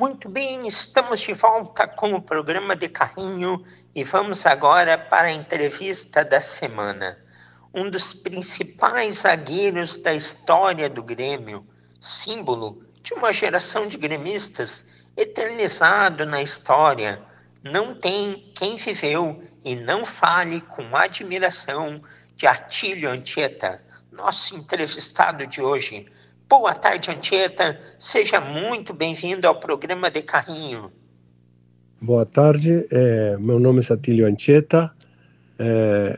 Muito bem, estamos de volta com o programa de carrinho e vamos agora para a entrevista da semana. Um dos principais zagueiros da história do Grêmio, símbolo de uma geração de gremistas, eternizado na história, não tem quem viveu e não fale com admiração de Atílio Anchieta, nosso entrevistado de hoje. Boa tarde, Anchieta. Seja muito bem-vindo ao programa de carrinho. Boa tarde, meu nome é Atílio Anchieta.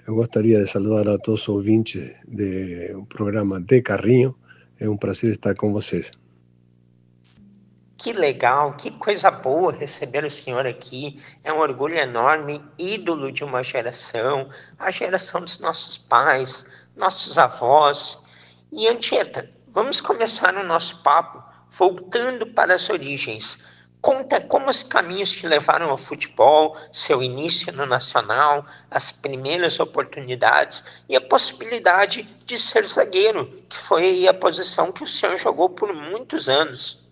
Eu gostaria de saludar a todos os ouvintes do programa de carrinho. É um prazer estar com vocês. Que legal, que coisa boa receber o senhor aqui. É um orgulho enorme, ídolo de uma geração, a geração dos nossos pais, nossos avós. E Anchieta, vamos começar o nosso papo voltando para as origens. Conta como os caminhos te levaram ao futebol, seu início no Nacional, as primeiras oportunidades e a possibilidade de ser zagueiro, que foi a posição que o senhor jogou por muitos anos.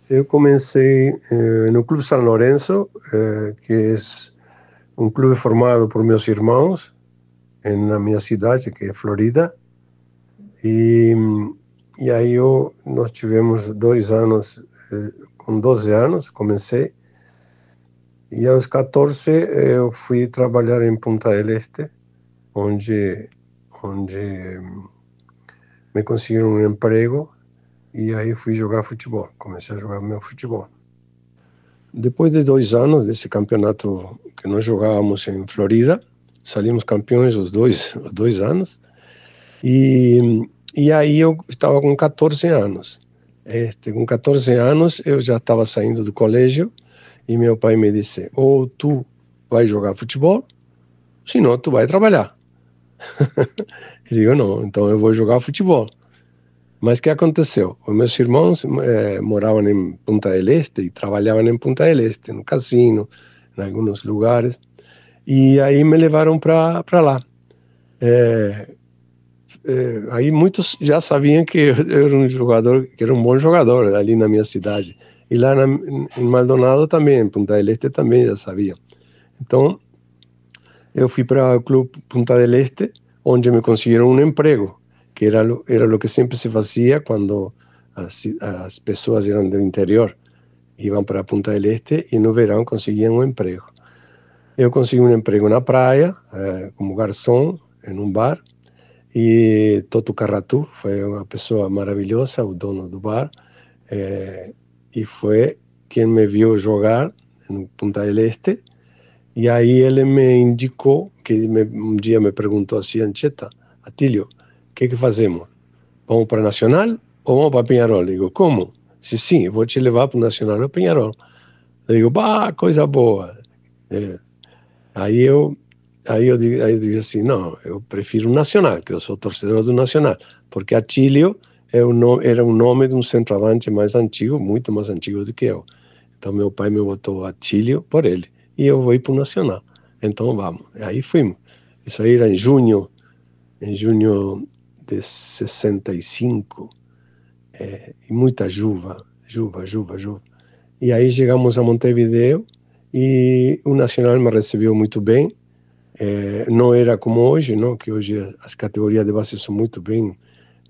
Eu comecei no Clube São Lourenço, que é um clube formado por meus irmãos, na minha cidade, que é Florida. E aí nós tivemos 2 anos, com 12 anos comecei, e aos 14 eu fui trabalhar em Punta del Este, onde me conseguiram um emprego, e aí fui jogar futebol, comecei a jogar meu futebol. Depois de 2 anos desse campeonato que nós jogávamos em Florida, saímos campeões os dois anos, e aí eu estava com 14 anos. Com 14 anos eu já estava saindo do colégio e meu pai me disse: ou tu vai jogar futebol, senão tu vai trabalhar. Eu digo: não, então eu vou jogar futebol. Mas o que aconteceu? Os meus irmãos moravam em Punta del Este e trabalhavam em Punta del Este, no cassino, em alguns lugares, e aí me levaram para lá. Aí muitos já sabiam que eu era um jogador, que era um bom jogador ali na minha cidade. E lá em Maldonado também, em Punta del Este também já sabia. Então, eu fui para o Clube Punta del Este, onde me conseguiram um emprego, que era o que sempre se fazia quando as pessoas eram do interior, iam para Punta del Este e no verão conseguiam um emprego. Eu consegui um emprego na praia, como garçom, em um bar, e Toto Carratu foi uma pessoa maravilhosa, o dono do bar, e foi quem me viu jogar em Punta del Este, e aí ele me indicou, um dia me perguntou assim: Anchieta, Atílio, o que fazemos? Vamos para Nacional ou vamos para Peñarol? Eu digo: como? Sim, vou te levar para o Nacional ou Peñarol. Eu digo: coisa boa. Aí eu digo assim: não, eu prefiro o Nacional, que eu sou torcedor do Nacional, porque Atílio era um nome de um centroavante mais antigo, muito mais antigo do que eu. Então meu pai me botou Atílio por ele, e eu vou ir para o Nacional. Então vamos. Aí fuimos. Isso aí era em junho de 65, e muita chuva. E aí chegamos a Montevideo, e o Nacional me recebeu muito bem. Não era como hoje, não, que hoje as categorias de base são muito bem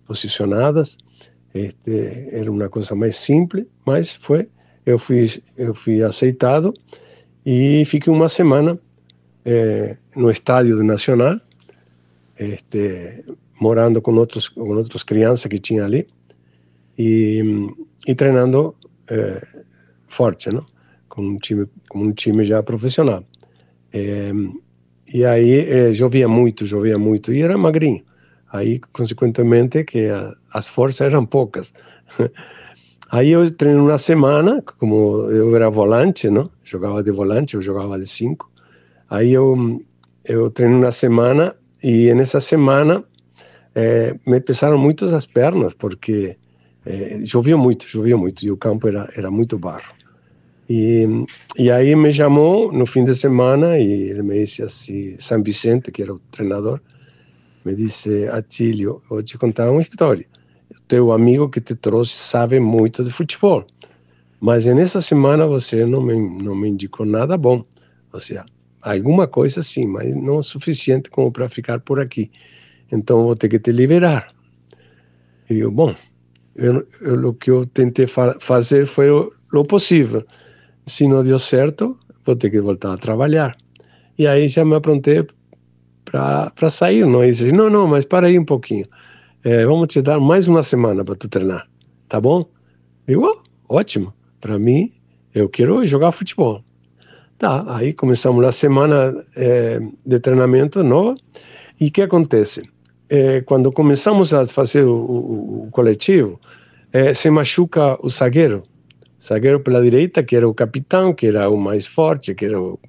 posicionadas. Era uma coisa mais simples, mas eu fui aceitado e fiquei uma semana no estádio do Nacional, morando com outras crianças que tinha ali, e treinando forte, não? Com um time já profissional. E aí chovia muito, e era magrinho. Aí, consequentemente, que as forças eram poucas. Aí eu treinei uma semana, como eu era volante, não? Jogava de volante, eu jogava de 5. Aí eu treinei uma semana, e nessa semana me pesaram muito as pernas, porque chovia muito, e o campo era muito barro. E aí me chamou no fim de semana, e ele me disse assim, São Vicente, que era o treinador, me disse: Atílio, vou te contar uma história. O teu amigo que te trouxe sabe muito de futebol. mas nessa semana você não me indicou nada bom. Ou seja, alguma coisa sim, mas não o suficiente como para ficar por aqui. Então vou ter que te liberar. E eu, bom, o que eu tentei fazer foi o possível. Se não deu certo, vou ter que voltar a trabalhar. E aí já me aprontei para sair. Não, e disse, não, mas para aí um pouquinho. Vamos te dar mais uma semana para tu treinar, tá bom? Eu, ótimo. Para mim, eu quero jogar futebol. Tá, aí começamos a semana de treinamento nova. E o que acontece? Quando começamos a fazer o coletivo, se machuca o zagueiro pela direita, que era o capitão, que era o mais forte, que era o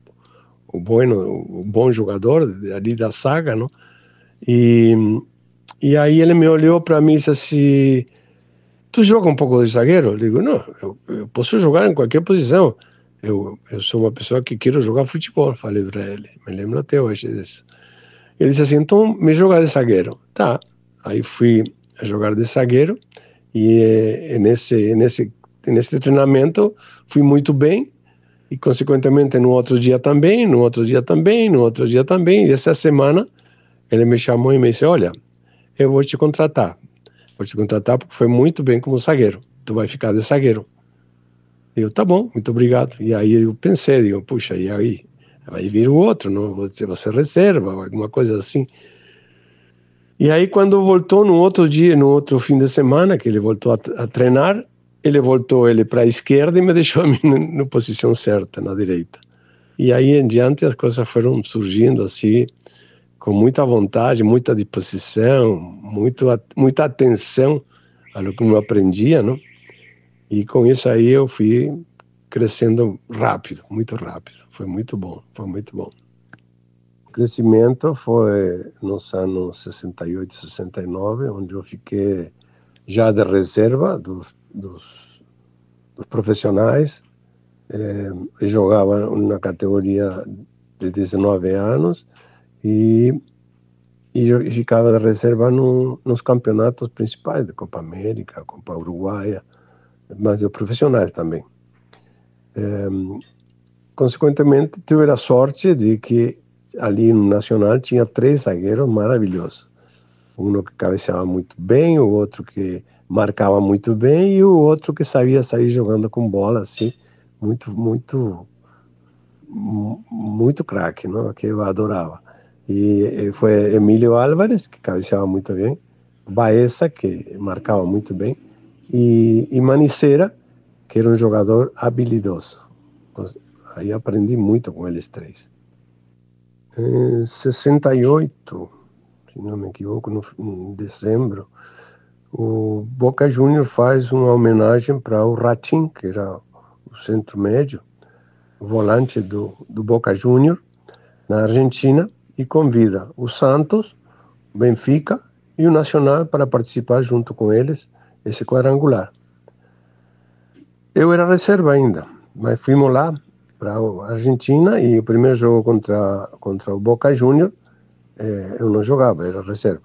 bom jogador ali da saga, não? E aí ele me olhou para mim e disse assim, tu joga um pouco de zagueiro? Eu digo, não, eu posso jogar em qualquer posição. Eu sou uma pessoa que quero jogar futebol, falei para ele. Me lembro até hoje disso. Ele disse assim, então me joga de zagueiro. Tá, aí fui a jogar de zagueiro e nesse treinamento fui muito bem e consequentemente no outro dia também, no outro dia também, no outro dia também. E essa semana ele me chamou e me disse, olha, eu vou te contratar porque foi muito bem como zagueiro, tu vai ficar de zagueiro. Eu, tá bom, muito obrigado. E aí eu pensei, digo, puxa, e aí? Vai vir o outro, não? Você reserva, alguma coisa assim. E aí quando voltou no outro dia, no outro fim de semana, que ele voltou a treinar, ele voltou para a esquerda e me deixou a mim na posição certa, na direita. E aí em diante as coisas foram surgindo assim, com muita vontade, muita disposição, muita atenção a lo que eu aprendia, não? E com isso aí eu fui crescendo rápido, muito rápido. Foi muito bom, foi muito bom. O crescimento foi nos anos 68, 69, onde eu fiquei já de reserva dos profissionais. Eu jogava na categoria de 19 anos e eu ficava de reserva nos campeonatos principais, de Copa América, Copa Uruguaia, mas de profissionais também. Consequentemente, tive a sorte de que ali no Nacional tinha 3 zagueiros maravilhosos. Um que cabeceava muito bem, o outro que marcava muito bem e o outro que sabia sair jogando com bola, assim, muito craque, não? Que eu adorava. E foi Emílio Álvares, que cabeceava muito bem, Baeza, que marcava muito bem, e Manicera, que era um jogador habilidoso. Aí aprendi muito com eles 3. Em 68, se não me equivoco, em dezembro, o Boca Juniors faz uma homenagem para o Ratin, que era o centro médio, o volante do Boca Juniors, na Argentina, e convida o Santos, o Benfica e o Nacional para participar junto com eles esse quadrangular. Eu era reserva ainda, mas fomos lá para a Argentina e o primeiro jogo contra o Boca Juniors eu não jogava, era reserva.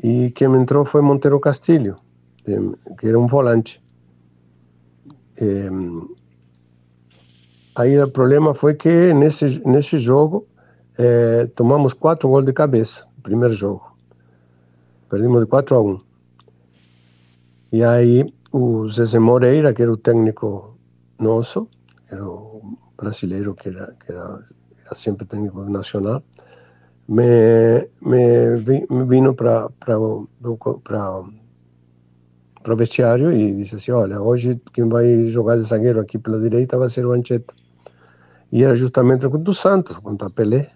E quem me entrou foi Montero Castilho, que era um volante. Aí o problema foi que nesse jogo tomamos 4 gols de cabeça, no primeiro jogo. Perdimos de 4-1. E aí o Zezé Moreira, que era o técnico nosso, era o brasileiro que era sempre técnico nacional, me vino para o vestiário e disse assim, olha, hoje quem vai jogar de zagueiro aqui pela direita vai ser o Ancheta. E era justamente contra o Santos, contra Pelé.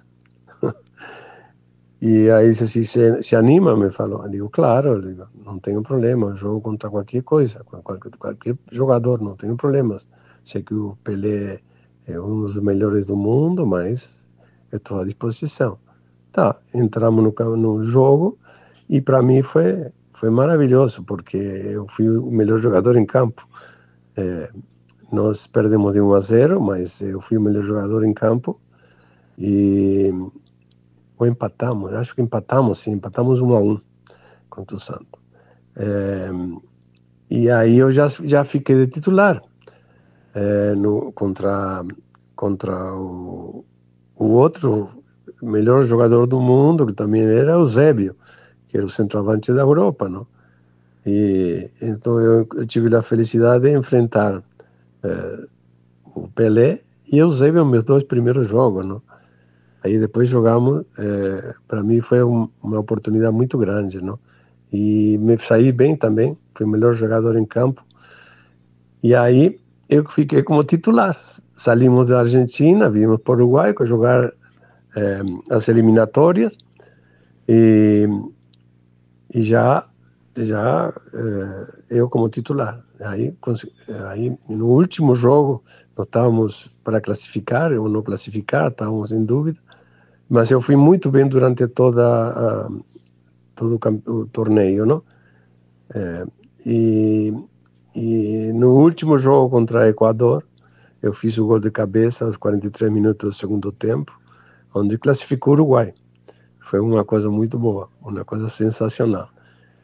E aí disse assim, se anima, me falou. Eu digo, claro, eu digo, não tenho problema, eu jogo contra qualquer coisa, qualquer jogador, não tenho problemas. Sei que o Pelé é um dos melhores do mundo, mas eu estou à disposição. Tá, entramos no jogo e para mim foi maravilhoso, porque eu fui o melhor jogador em campo. Nós perdemos de 1-0, mas eu fui o melhor jogador em campo ou empatamos, acho que empatamos 1-1 contra o Santos. E aí eu já fiquei de titular. contra o outro melhor jogador do mundo, que também era Eusébio, que era o centroavante da Europa, não? E então eu tive a felicidade de enfrentar o Pelé e Eusébio nos meus 2 primeiros jogos, não? Aí depois jogamos, para mim foi uma oportunidade muito grande, não? E me saí bem também, fui o melhor jogador em campo. E aí eu fiquei como titular. Saímos da Argentina, viemos para o Uruguai para jogar as eliminatórias e já eu como titular. Aí no último jogo nós estávamos para classificar ou não classificar, estávamos em dúvida, mas eu fui muito bem durante todo o torneio, não? E no último jogo contra o Equador, eu fiz o gol de cabeça aos 43 minutos do segundo tempo, onde classificou o Uruguai. Foi uma coisa muito boa, uma coisa sensacional.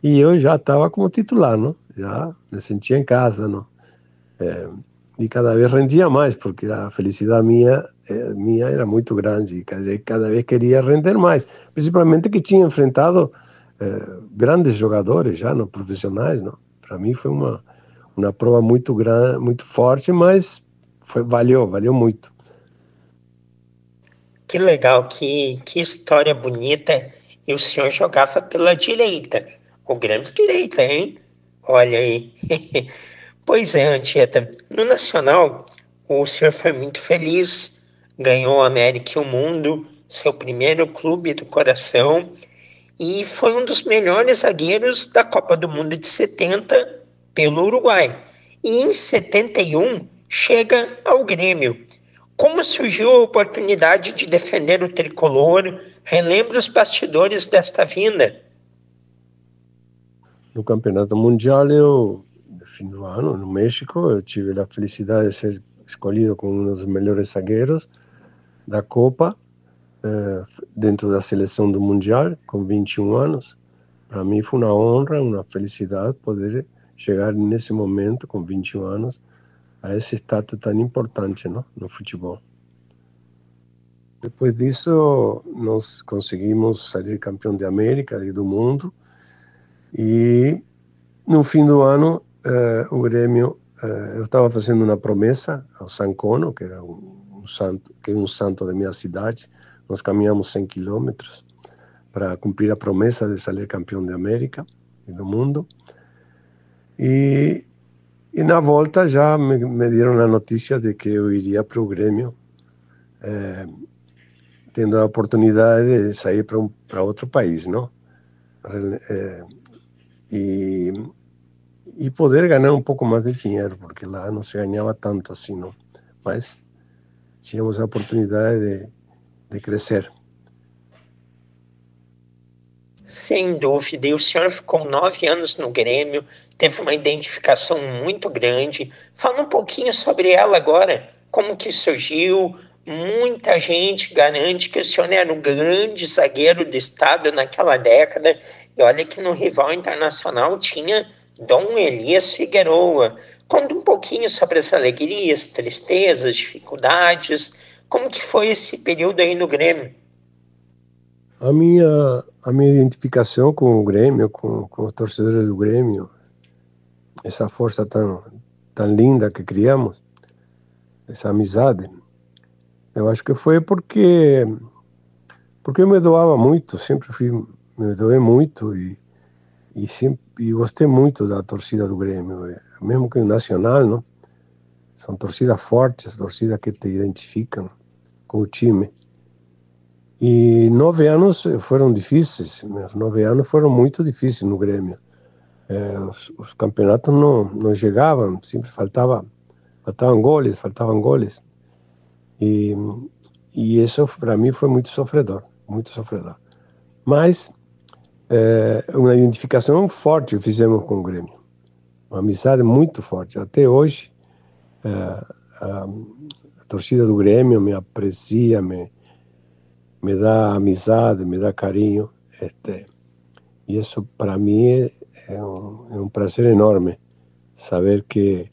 E eu já estava como titular, não? Já me sentia em casa, não? E cada vez rendia mais, porque a felicidade minha era muito grande, e cada vez queria render mais, principalmente que tinha enfrentado grandes jogadores já, não, profissionais, não? Para mim foi uma prova muito grande, muito forte, mas valeu muito. Que legal, que história bonita. E o senhor jogava pela direita, o Grêmio direita, hein? Olha aí. Pois é, Anchieta, no Nacional, o senhor foi muito feliz, ganhou a América e o Mundo, seu primeiro clube do coração, e foi um dos melhores zagueiros da Copa do Mundo de 70 pelo Uruguai. E em 71 chega ao Grêmio. Como surgiu a oportunidade de defender o tricolor? Relembra os bastidores desta vinda. No Campeonato Mundial, no fim do ano, no México, eu tive a felicidade de ser escolhido como um dos melhores zagueiros da Copa, dentro da seleção do Mundial, com 21 anos. Para mim foi uma honra, uma felicidade poder chegar nesse momento, com 21 anos, a esse status tão importante, não? No futebol. Depois disso, nós conseguimos sair campeão da América e do mundo. E no fim do ano, o Grêmio, eu estava fazendo uma promessa ao Sancono, que era um santo da minha cidade. Nós caminhamos 100 quilômetros para cumprir a promessa de sair campeão da América e do mundo. E na volta já me deram a notícia de que eu iria para o Grêmio, tendo a oportunidade de sair para outro país, não? E poder ganhar um pouco mais de dinheiro, porque lá não se ganhava tanto assim, não? Mas tínhamos a oportunidade de crescer. Sem dúvida, e o senhor ficou 9 anos no Grêmio, teve uma identificação muito grande. Fala um pouquinho sobre ela agora, como que surgiu. Muita gente garante que o senhor era o grande zagueiro do estado naquela década, e olha que no rival internacional tinha Dom Elias Figueroa. Conta um pouquinho sobre as alegrias, tristezas, dificuldades, como que foi esse período aí no Grêmio? A minha identificação com o Grêmio, com os torcedores do Grêmio, essa força tão linda que criamos, essa amizade, eu acho que foi porque eu me doava muito, me doei muito e gostei muito da torcida do Grêmio, mesmo que o Nacional, não? São torcidas fortes, torcidas que te identificam com o time. E 9 anos foram difíceis, meus 9 anos foram muito difíceis no Grêmio. Os campeonatos não chegavam, sempre faltavam goles. E isso para mim foi muito sofredor. Mas uma identificação forte que fizemos com o Grêmio, uma amizade muito forte. Até hoje, a torcida do Grêmio me aprecia, me dá amizade, me dá carinho. E isso para mim é um prazer enorme, saber que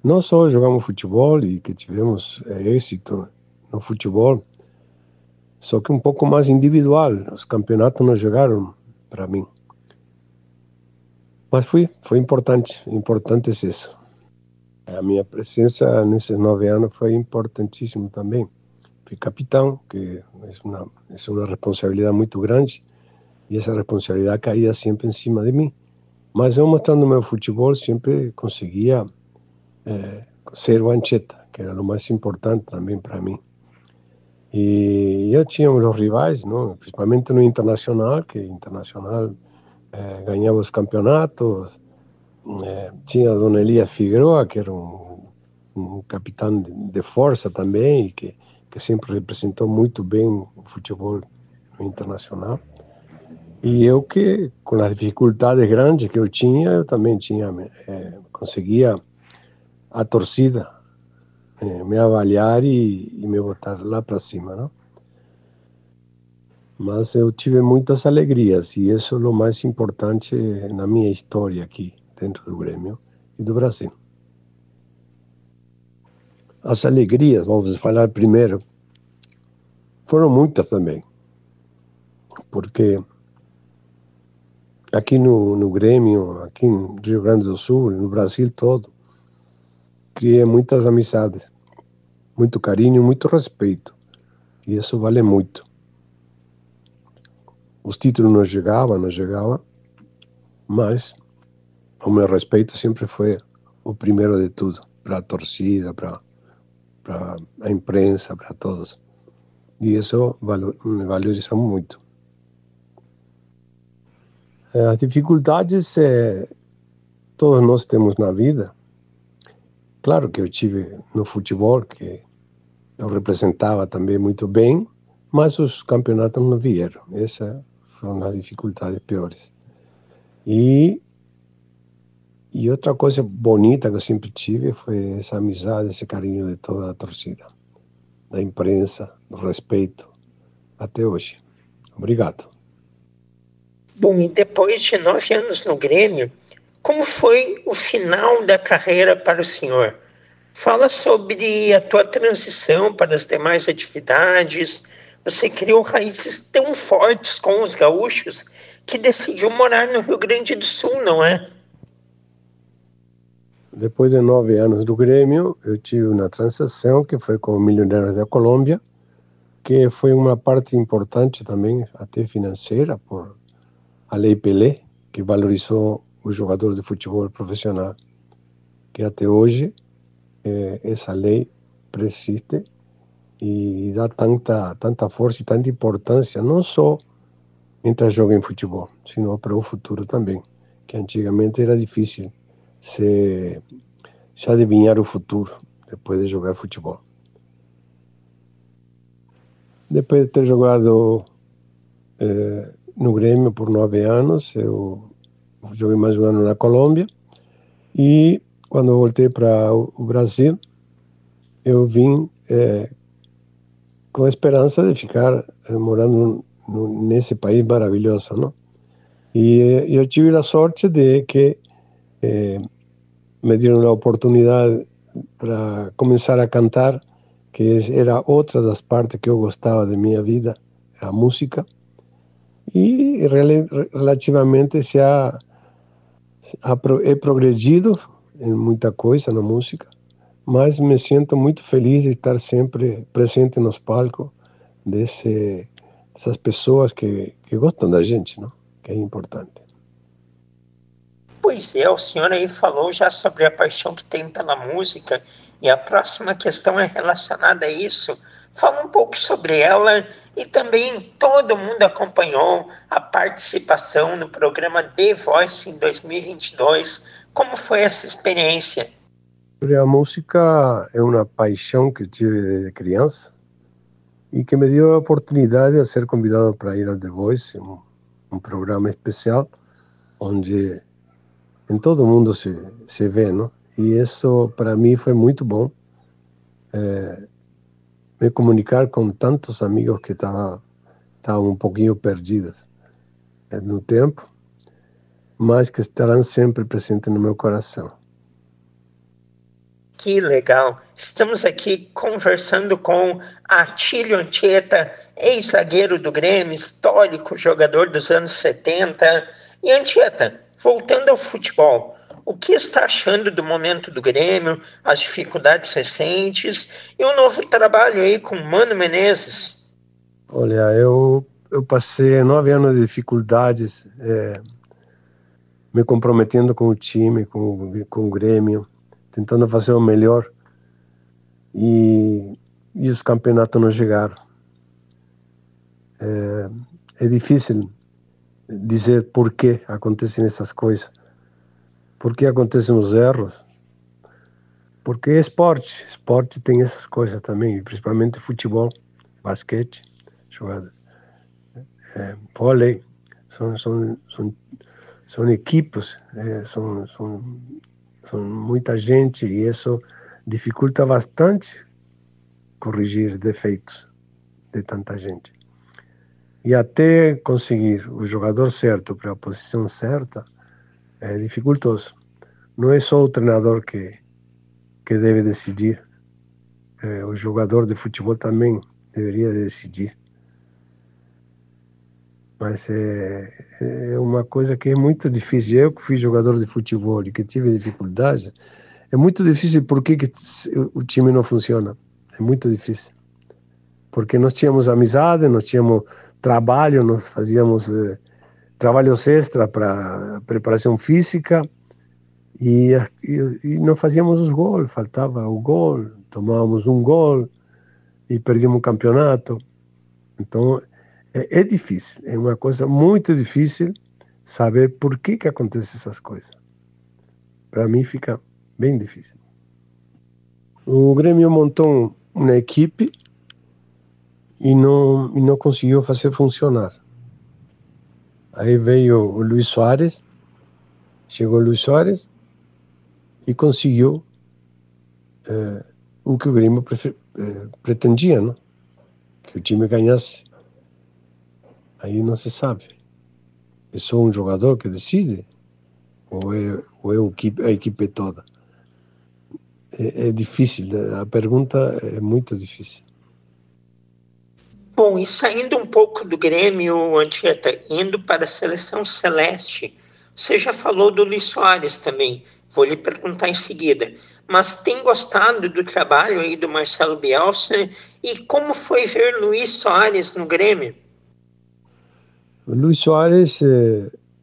Não só jogamos futebol e que tivemos êxito no futebol, só que um pouco mais individual. Os campeonatos não chegaram para mim. Mas foi importante isso. A minha presença nesses 9 anos foi importantíssimo também. Fui capitão, que é uma responsabilidade muito grande, e essa responsabilidade caía sempre em cima de mim. Mas eu, mostrando meu futebol, sempre conseguia ser o Ancheta, que era o mais importante também para mim. E eu tinha os rivais, não? Principalmente no Internacional, que Internacional ganhava os campeonatos. Tinha a Dona Elia Figueroa, que era um capitão de força também, e que sempre representou muito bem o futebol no Internacional. E eu que, com as dificuldades grandes que eu tinha, eu também conseguia a torcida me avaliar e me botar lá para cima, não? Mas eu tive muitas alegrias, e isso é o mais importante na minha história aqui, dentro do Grêmio e do Brasil. As alegrias, vamos falar primeiro, foram muitas também, porque aqui no Grêmio, aqui no Rio Grande do Sul, no Brasil todo, criei muitas amizades, muito carinho, muito respeito, e isso vale muito. Os títulos não chegavam, mas o meu respeito sempre foi o primeiro de tudo, para a torcida, para a imprensa, para todos. E isso me valorizou muito. As dificuldades todos nós temos na vida. Claro que eu tive no futebol, que eu representava também muito bem, mas os campeonatos não vieram. Essas foram as dificuldades piores. E outra coisa bonita que eu sempre tive foi essa amizade, esse carinho de toda a torcida, da imprensa, do respeito, até hoje. Obrigado. Bom, e depois de 9 anos no Grêmio, como foi o final da carreira para o senhor? Fala sobre a tua transição para as demais atividades. Você criou raízes tão fortes com os gaúchos que decidiu morar no Rio Grande do Sul, não é? Depois de 9 anos do Grêmio, eu tive uma transação que foi com o Milionários da Colômbia, que foi uma parte importante também, até financeira, por a Lei Pelé, que valorizou os jogadores de futebol profissional, que até hoje essa lei persiste e dá tanta força e tanta importância, não só entre jogar em futebol, sino para o futuro também, que antigamente era difícil se adivinhar o futuro depois de jogar futebol. Depois de ter jogado no Grêmio por 9 anos, eu joguei mais um ano na Colômbia, e quando eu voltei para o Brasil, eu vim com a esperança de ficar morando nesse país maravilhoso, não? E eu tive a sorte de que me deram a oportunidade para começar a cantar, que era outra das partes que eu gostava de minha vida, a música. E relativamente he progredido em muita coisa na música, mas me sinto muito feliz de estar sempre presente nos palcos dessas pessoas que gostam da gente, não? Que é importante. Pois é, o senhor aí falou já sobre a paixão que tem pela música, e a próxima questão é relacionada a isso. Fala um pouco sobre ela, e também todo mundo acompanhou a participação no programa The Voice em 2022. Como foi essa experiência? A música é uma paixão que tive desde criança e que me deu a oportunidade de ser convidado para ir ao The Voice, um programa especial onde em todo mundo se vê, não? E isso para mim foi muito bom, me comunicar com tantos amigos que estavam um pouquinho perdidos no tempo, mas que estarão sempre presentes no meu coração. Que legal! Estamos aqui conversando com Atílio Anchieta, ex-zagueiro do Grêmio, histórico jogador dos anos 70. E Anchieta, voltando ao futebol, o que está achando do momento do Grêmio, as dificuldades recentes e o novo trabalho aí com Mano Menezes? Olha, eu passei 9 anos de dificuldades, me comprometendo com o time, com o Grêmio, tentando fazer o melhor, e os campeonatos não chegaram. É difícil dizer por que acontecem essas coisas, por que acontecem os erros, porque é esporte tem essas coisas também, principalmente futebol, basquete, vôlei, são equipes, são muita gente, e isso dificulta bastante corrigir defeitos de tanta gente. E até conseguir o jogador certo para a posição certa é dificultoso. Não é só o treinador que deve decidir, o jogador de futebol também deveria decidir. Mas é uma coisa que é muito difícil. Eu que fui jogador de futebol e que tive dificuldades, é muito difícil porque o time não funciona. É muito difícil. Porque nós tínhamos amizade, nós tínhamos trabalho, nós fazíamos trabalhos extra para preparação física e não fazíamos os gols, faltava o gol, tomávamos um gol e perdíamos o campeonato. Então, é difícil, é uma coisa muito difícil saber por que acontecem essas coisas. Para mim fica bem difícil. O Grêmio montou uma equipe e não conseguiu fazer funcionar. Aí veio o Luis Soares, chegou o Luis Soares e conseguiu o que o Grêmio pretendia, não? Que o time ganhasse. Aí não se sabe. É só um jogador que decide? Ou é a equipe toda? É difícil, a pergunta é muito difícil. Bom, e saindo um pouco do Grêmio, Anchieta, indo para a Seleção Celeste, você já falou do Luis Soares também, vou lhe perguntar em seguida, mas tem gostado do trabalho aí do Marcelo Bielsa e como foi ver Luis Soares no Grêmio? O Luis Soares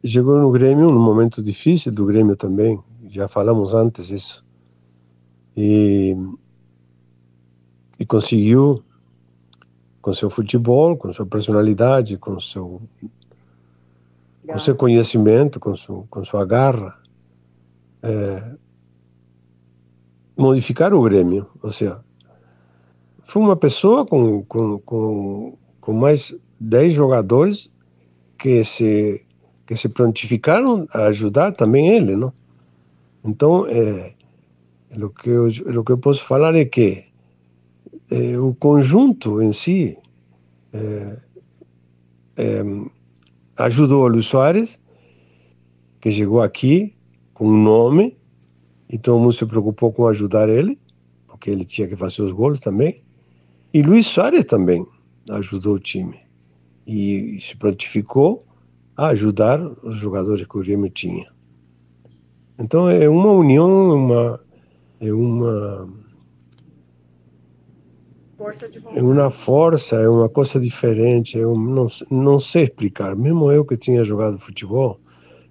chegou no Grêmio num momento difícil do Grêmio também, já falamos antes isso, e conseguiu, com seu futebol, com sua personalidade, com seu conhecimento, com sua garra, modificar o Grêmio. Ou seja, foi uma pessoa com mais 10 jogadores que se prontificaram a ajudar também ele, não? Então, o que eu posso falar é que o conjunto em si ajudou o Luis Soares, que chegou aqui com um nome, e todo mundo se preocupou com ajudar ele, porque ele tinha que fazer os gols também. E Luis Soares também ajudou o time e se prontificou a ajudar os jogadores que o Grêmio tinha. Então é uma união, é uma força, é uma coisa diferente. Eu não sei explicar. Mesmo eu que tinha jogado futebol,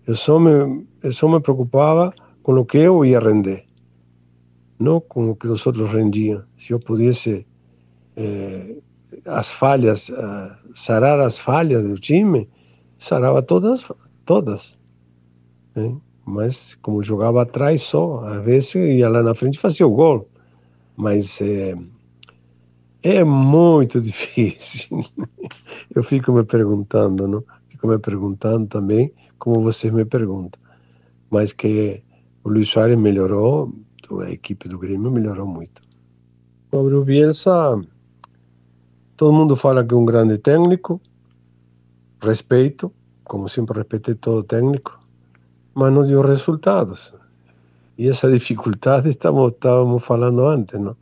eu só me preocupava com o que eu ia render, não com o que os outros rendiam. Se eu pudesse as falhas, sarar as falhas do time, sarava todas. Né? Mas como jogava atrás só, às vezes ia lá na frente e fazia o gol. Mas é muito difícil. Eu fico me perguntando, não? Fico me perguntando também, como você me pergunta. Mas que o Luis Soares melhorou, a equipe do Grêmio melhorou muito. Sobre o Bielsa, todo mundo fala que é um grande técnico, respeito, como sempre respeitei todo técnico, mas não deu resultados. E essa dificuldade estávamos falando antes, não?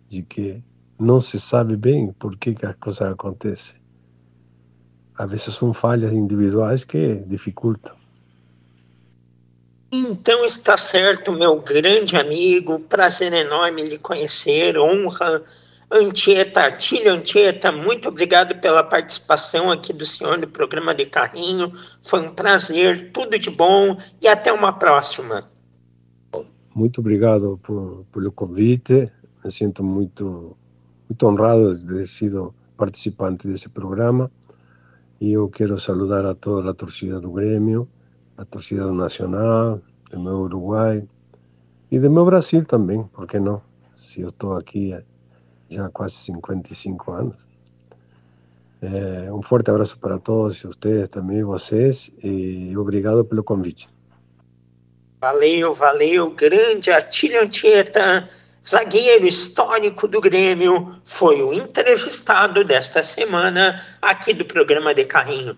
De que não se sabe bem por que as coisas acontecem. Às vezes são falhas individuais que dificultam. Então está certo, meu grande amigo, prazer enorme lhe conhecer, honra. Anchieta, Atílio Anchieta, muito obrigado pela participação aqui do senhor no programa de carrinho. Foi um prazer, tudo de bom e até uma próxima. Muito obrigado pelo convite. Me sinto muito honrado de ter sido participante desse programa. E eu quero saludar a toda a torcida do Grêmio, a torcida do Nacional, do meu Uruguai e do meu Brasil também, por que não? Se eu estou aqui já há quase 55 anos. Um forte abraço para todos, vocês também, vocês, e obrigado pelo convite. Valeu, valeu, grande Atílio Anchieta, zagueiro histórico do Grêmio, foi o entrevistado desta semana aqui do programa de carrinho.